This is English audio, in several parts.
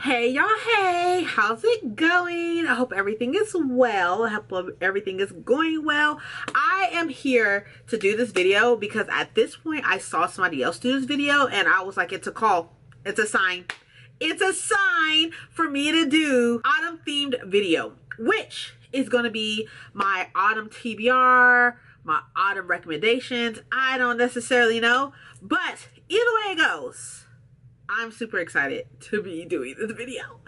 Hey y'all, hey, how's it going? I hope everything is well. I hope everything is going well. I am here to do this video because at this point I saw somebody else do this video and I was like, it's a call, it's a sign. It's a sign for me to do autumn themed video, which is going to be my autumn TBR, my autumn recommendations. I don't necessarily know, but either way it goes, I'm super excited to be doing this video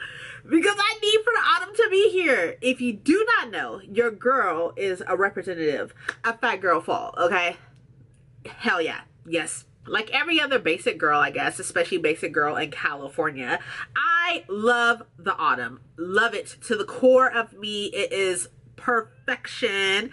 because I need for the autumn to be here. If you do not know, your girl is a representative of Fat Girl Fall, okay? Hell yeah, yes. Like every other basic girl, I guess, especially basic girl in California, I love the autumn. Love it to the core of me. It is perfection.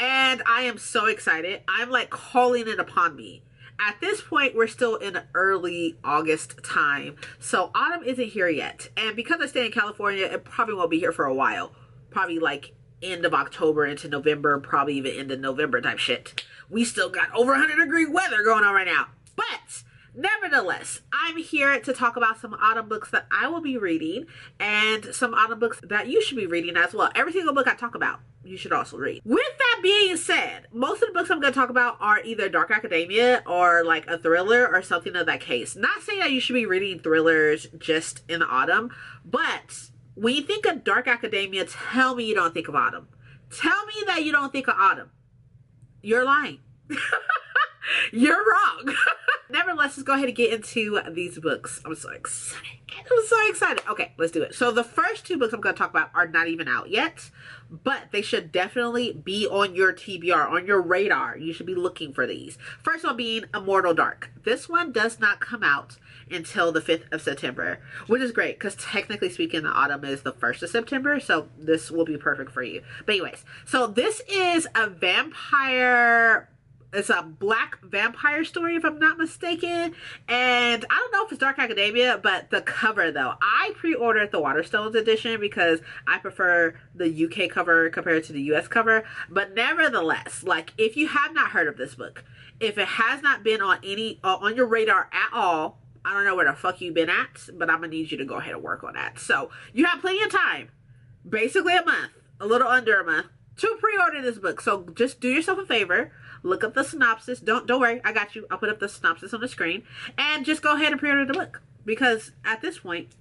And I am so excited. I'm like calling it upon me. At this point, we're still in early August time. So autumn isn't here yet. And because I stay in California, it probably won't be here for a while. Probably like end of October into November, probably even into November type shit. We still got over 100-degree weather going on right now. But nevertheless, I'm here to talk about some autumn books that I will be reading and some autumn books that you should be reading as well. Every single book I talk about, you should also read. With that being said, most of the books I'm going to talk about are either dark academia or like a thriller or something of that case. Not saying that you should be reading thrillers just in the autumn, but when you think of dark academia, tell me you don't think of autumn. Tell me that you don't think of autumn. You're lying. You're wrong. Nevertheless, let's go ahead and get into these books. I'm so excited. I'm so excited. Okay, let's do it. So the first two books I'm going to talk about are not even out yet, but they should definitely be on your TBR, on your radar. You should be looking for these. First one being Immortal Dark. This one does not come out until the 5th of September, which is great because technically speaking, the autumn is the 1st of September, so this will be perfect for you. But anyways, so this is a vampire. It's a black vampire story, if I'm not mistaken. And I don't know if it's dark academia, but the cover, though. I pre-ordered the Waterstones edition because I prefer the UK cover compared to the US cover. But nevertheless, like, if you have not heard of this book, if it has not been on on your radar at all, I don't know where the fuck you've been at, but I'm going to need you to go ahead and work on that. So you have plenty of time, basically a month, a little under a month, to pre-order this book. So just do yourself a favor. Look up the synopsis. Don't worry, I got you. I'll put up the synopsis on the screen. And just go ahead and pre-order the book. Because at this point,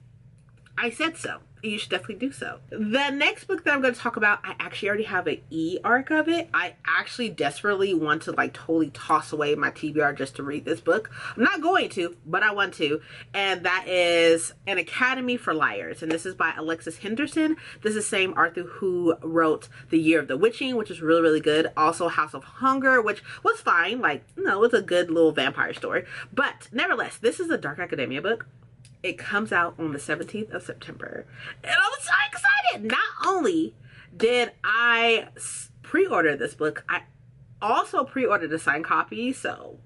I said so. And you should definitely do so. The next book that I'm going to talk about, I actually already have an e-arc of it. I actually desperately want to like totally toss away my TBR just to read this book. I'm not going to, but I want to. And that is An Academy for Liars. And this is by Alexis Henderson. This is the same author who wrote The Year of the Witching, which is really, really good. Also House of Hunger, which was fine. Like, you know, it's a good little vampire story. But nevertheless, this is a dark academia book. It comes out on the 17th of September. And I'm so excited. Not only did I pre-order this book, I also pre-ordered a signed copy. So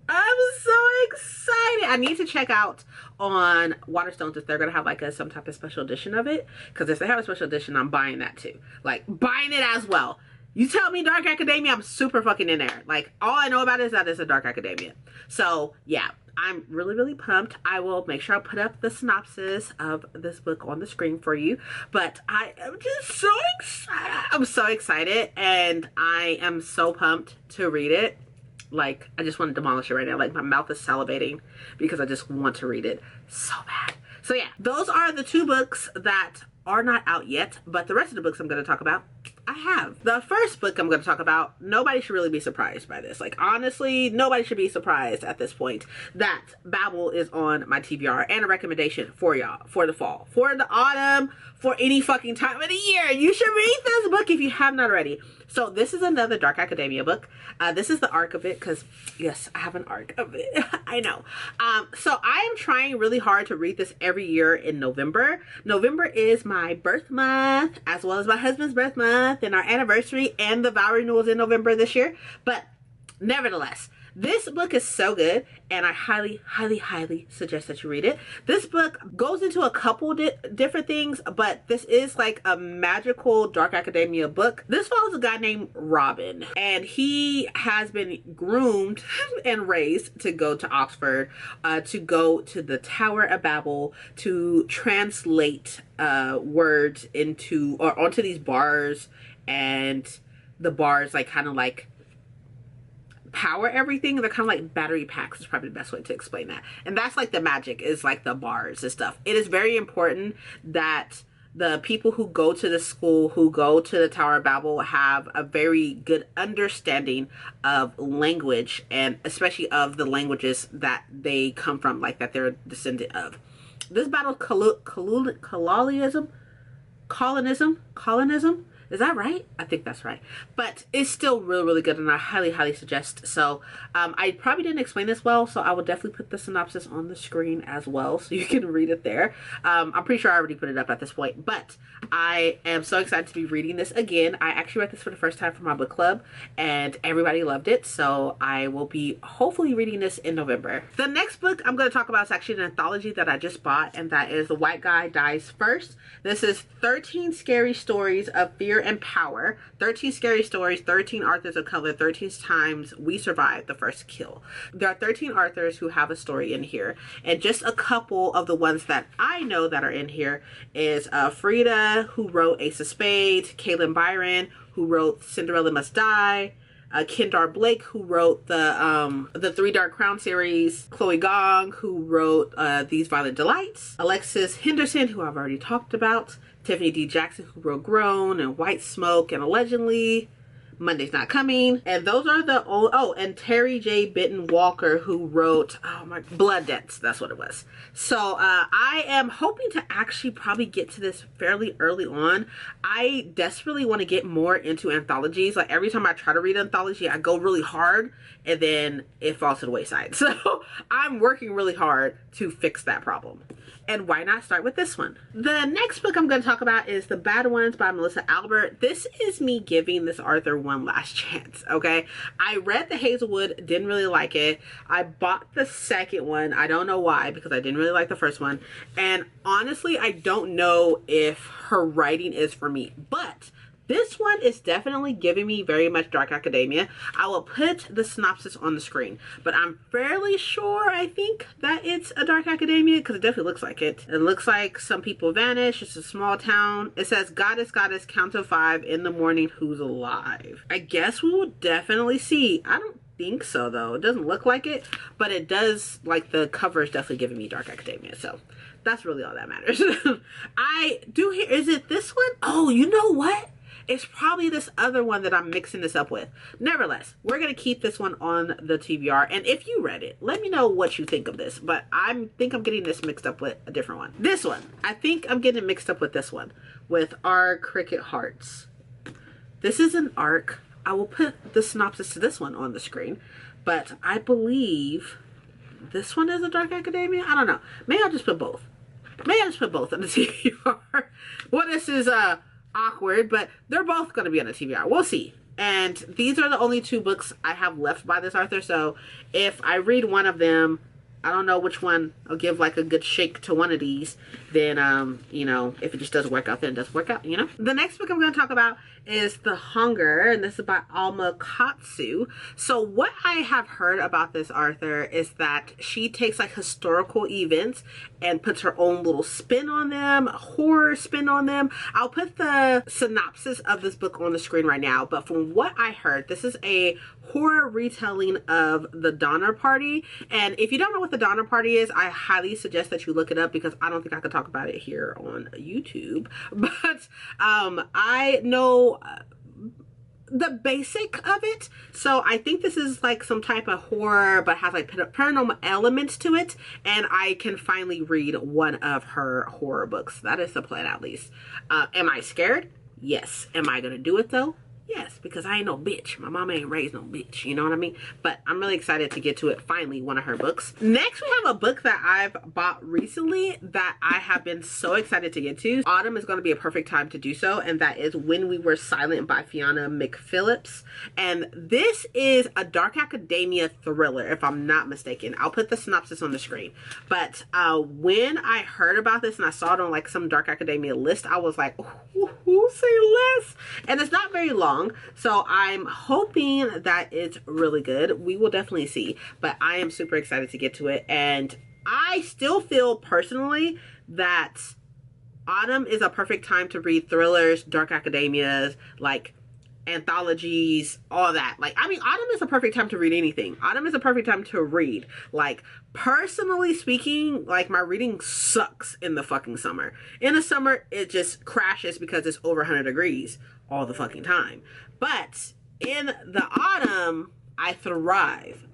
I'm so excited. I need to check out on Waterstones if they're going to have like some type of special edition of it. Because if they have a special edition, I'm buying that too. Like buying it as well. You tell me dark academia, I'm super fucking in there. Like all I know about it is that it's a dark academia. So yeah. I'm really, really pumped. I will make sure I put up the synopsis of this book on the screen for you. But I am just so excited. I'm so excited and I am so pumped to read it. Like, I just want to demolish it right now. Like, my mouth is salivating because I just want to read it so bad. So yeah, those are the two books that are not out yet. But the rest of the books I'm going to talk about, I have. The first book I'm going to talk about, nobody should really be surprised by this. Like, honestly, nobody should be surprised at this point that Babel is on my TBR and a recommendation for y'all for the fall, for the autumn, for any fucking time of the year. You should read this book if you have not already. So this is another dark academia book. This is the arc of it because, yes, I have an arc of it. I know. So I am trying really hard to read this every year in November. November is my birth month as well as my husband's birth month and our anniversary and the vow renewals in November this year. But nevertheless, This book is so good, and I highly, highly, highly suggest that you read it. This book goes into a couple different things, but this is like a magical dark academia book. This follows a guy named Robin, and he has been groomed and raised to go to Oxford, to go to the Tower of Babel, to translate words into or onto these bars, and the bars like kind of like power everything. They're kind of like battery packs is probably the best way to explain that. And that's like the magic, is like the bars and stuff. It is very important that the people who go to the school, who go to the Tower of Babel, have a very good understanding of language, and especially of the languages that they come from, like that they're a descendant of. This battle colonism. Is that right? I think that's right. But it's still really, really good, and I highly, highly suggest. So I probably didn't explain this well, so I will definitely put the synopsis on the screen as well, so you can read it there. I'm pretty sure I already put it up at this point, but I am so excited to be reading this again. I actually read this for the first time for my book club, and everybody loved it, so I will be hopefully reading this in November. The next book I'm going to talk about is actually an anthology that I just bought, and that is The White Guy Dies First. This is 13 scary stories of fear and power. 13 scary stories, 13 authors of color, 13 times we survived the first kill. There are 13 authors who have a story in here, and just a couple of the ones that I know that are in here is Frida, who wrote Ace of Spades, Kaylin Byron, who wrote Cinderella Must Die, Kendar Blake, who wrote the Three Dark Crown series, Chloe Gong, who wrote These Violent Delights, Alexis Henderson, who I've already talked about, Tiffany D. Jackson, who wrote Grown and White Smoke and Allegedly, Monday's Not Coming. And those are the and Terry J. Bitten Walker, who wrote Blood Debts. That's what it was. So I am hoping to actually probably get to this fairly early on. I desperately want to get more into anthologies. Like every time I try to read an anthology, I go really hard and then it falls to the wayside. So I'm working really hard to fix that problem. And why not start with this one? The next book I'm going to talk about is The Bad Ones by Melissa Albert. This is me giving this author one last chance, okay? I read The Hazelwood, didn't really like it. I bought the second one. I don't know why, because I didn't really like the first one. And honestly, I don't know if her writing is for me, but this one is definitely giving me very much dark academia. I will put the synopsis on the screen, but I'm fairly sure, I think, that it's a dark academia, because it definitely looks like it. It looks like some people vanish. It's a small town. It says, goddess, count to 5 in the morning, who's alive? I guess we will definitely see. I don't think so, though. It doesn't look like it, but it does, like, the cover is definitely giving me dark academia, so that's really all that matters. I do hear, is it this one? Oh, you know what? It's probably this other one that I'm mixing this up with. Nevertheless, we're going to keep this one on the TBR. And if you read it, let me know what you think of this. But I think I'm getting this mixed up with a different one. This one. I think I'm getting mixed up with this one. With Our Cricket Hearts. This is an arc. I will put the synopsis to this one on the screen. But I believe this one is a dark academia. I don't know. Maybe I'll just put both. Maybe I'll just put both on the TBR. Well, this is awkward, but they're both going to be on the TBR. We'll see. And these are the only 2 books I have left by this author, so if I read one of them, I don't know which one, I'll give like a good shake to one of these, then you know, if it just doesn't work out, then it doesn't work out, you know. The next book I'm going to talk about is The Hunger, and this is by Alma Katsu. So what I have heard about this author is that she takes like historical events and puts her own little spin on them, a horror spin on them. I'll put the synopsis of this book on the screen right now, but from what I heard, this is a horror retelling of The Donner Party. And if you don't know what The Donner Party is, I highly suggest that you look it up, because I don't think I could talk about it here on YouTube. But I know the basic of it, so I think this is like some type of horror but has like paranormal elements to it, and I can finally read one of her horror books. That is the plan, at least. Am I scared? Yes. Am I gonna do it though? Yes, because I ain't no bitch. My mama ain't raised no bitch. You know what I mean? But I'm really excited to get to it. Finally, one of her books. Next, we have a book that I've bought recently that I have been so excited to get to. Autumn is going to be a perfect time to do so. And that is When We Were Silent by Fiona McPhillips. And this is a dark academia thriller, if I'm not mistaken. I'll put the synopsis on the screen. But when I heard about this and I saw it on like some dark academia list, I was like, who say less? And it's not very long. So I'm hoping that it's really good. We will definitely see, but I am super excited to get to it. And I still feel personally that autumn is a perfect time to read thrillers, dark academias, like anthologies, all that. Like, I mean, autumn is a perfect time to read anything. Autumn is a perfect time to read. Like, personally speaking, like, my reading sucks in the fucking summer. In the summer, it just crashes because it's over 100 degrees all the fucking time. But in the autumn, I thrive,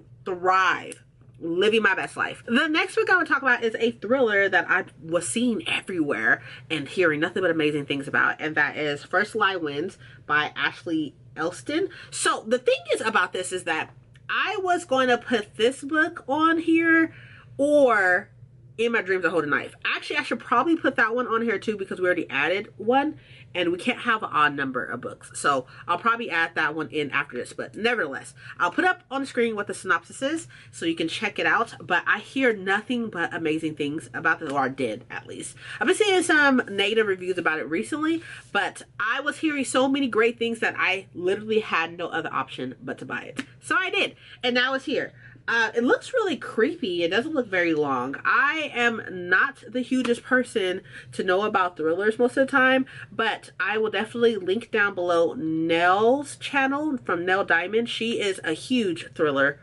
living my best life. The next book I would talk about is a thriller that I was seeing everywhere and hearing nothing but amazing things about, and that is First Lie Wins by Ashley Elston. So the thing is about this is that I was going to put this book on here or In My Dreams I Hold a Knife. Actually, I should probably put that one on here too because we already added one and we can't have an odd number of books. So I'll probably add that one in after this. But nevertheless, I'll put up on the screen what the synopsis is so you can check it out. But I hear nothing but amazing things about this, or I did at least. I've been seeing some negative reviews about it recently, but I was hearing so many great things that I literally had no other option but to buy it. So I did, and now it's here. It looks really creepy. It doesn't look very long. I am not the hugest person to know about thrillers most of the time, but I will definitely link down below Nell's channel from Nell Diamond. She is a huge thriller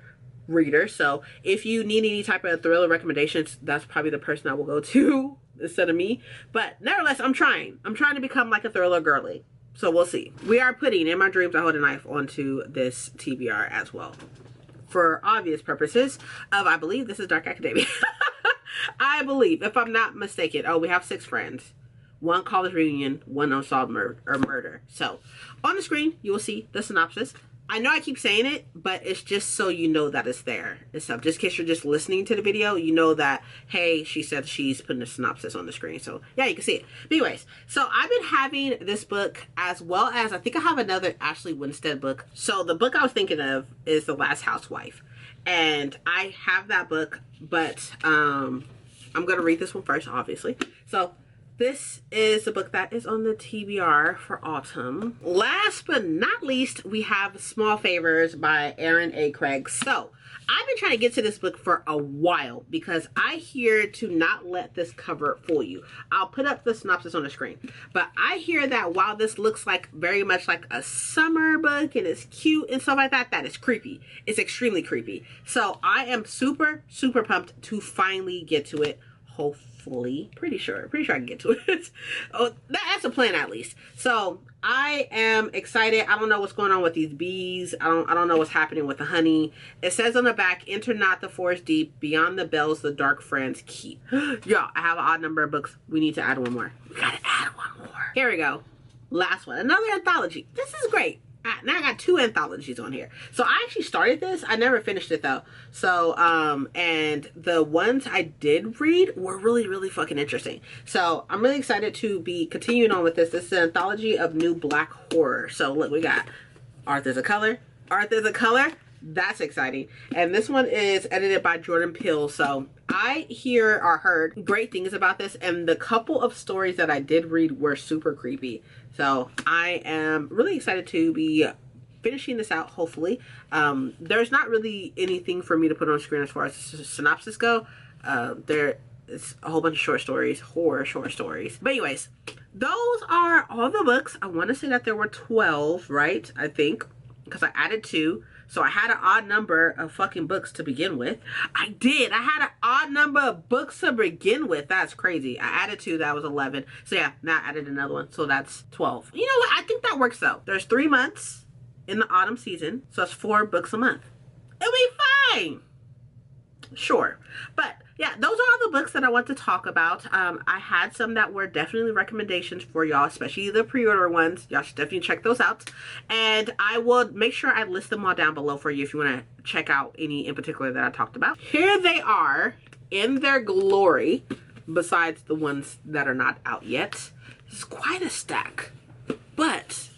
reader, so if you need any type of thriller recommendations, that's probably the person I will go to instead of me. But nevertheless, I'm trying to become like a thriller girly, so we'll see. We are putting In My Dreams I Hold a Knife onto this TBR as well, for obvious purposes of, I believe this is dark academia. I believe, if I'm not mistaken. Oh, we have 6 friends. 1 college reunion, 1 unsolved murder. So, on the screen, you will see the synopsis. I know I keep saying it, but it's just so you know that it's there. And so, just in case you're just listening to the video, you know that, hey, she said she's putting a synopsis on the screen. So, yeah, you can see it. But anyways, so I've been having this book as well as, I think I have another Ashley Winstead book. So, the book I was thinking of is The Last Housewife. And I have that book, but I'm going to read this one first, obviously. So, this is the book that is on the TBR for autumn. Last but not least, we have Small Favors by Erin A. Craig. So, I've been trying to get to this book for a while because I hear to not let this cover fool you. I'll put up the synopsis on the screen. But I hear that while this looks like very much like a summer book and it's cute and stuff like that, that is creepy. It's extremely creepy. So, I am super, super pumped to finally get to it. Hopefully, pretty sure I can get to it. Oh, that's a plan at least. So I am excited. I don't know what's going on with these bees. I don't know what's happening with the honey. It says on the back, enter not the forest deep, beyond the bells the dark friends keep. Y'all, I have an odd number of books. We need to add one more. We gotta add one more. Here we go. Last one, another anthology. This is great. Now I got 2 anthologies on here. So I actually started this. I never finished it though. So, and the ones I did read were really, really fucking interesting. So I'm really excited to be continuing on with this. This is an anthology of new Black horror. So look, we got Arthur's a Color. Arthur's a Color. That's exciting. And this one is edited by Jordan Peele. So I hear or heard great things about this. And the couple of stories that I did read were super creepy. So I am really excited to be finishing this out, hopefully. There's not really anything for me to put on screen as far as the synopsis go. There is a whole bunch of short stories, horror short stories. But anyways, those are all the books. I want to say that there were 12, right? I think, because I added 2. So I had an odd number of fucking books to begin with. I did. I had an odd number of books to begin with. That's crazy. I added 2. That was 11. So yeah, now I added another one. So that's 12. You know what? I think that works though. There's 3 months in the autumn season. So that's 4 books a month. It'll be fine. Sure. But yeah, those are all the books that I want to talk about. I had some that were definitely recommendations for y'all, especially the pre-order ones. Y'all should definitely check those out. And I will make sure I list them all down below for you if you want to check out any in particular that I talked about. Here they are in their glory, besides the ones that are not out yet. It's quite a stack, but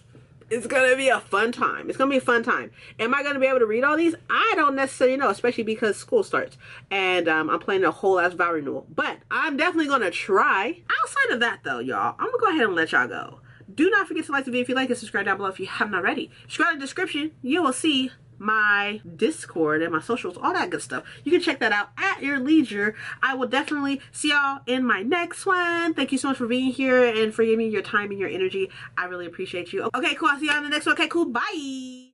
it's gonna be a fun time. It's gonna be a fun time. Am I gonna be able to read all these? I don't necessarily know, especially because school starts and I'm planning a whole ass vow renewal. But I'm definitely gonna try. Outside of that though, y'all, I'm gonna go ahead and let y'all go. Do not forget to like the video if you like it, subscribe down below if you haven't already. Scroll in the description, you will see my Discord and my socials, all that good stuff. You can check that out at your leisure. I will definitely see y'all in my next one. Thank you so much for being here and for giving me your time and your energy. I really appreciate you. Okay, cool. I'll see y'all in the next one. Okay, cool. Bye.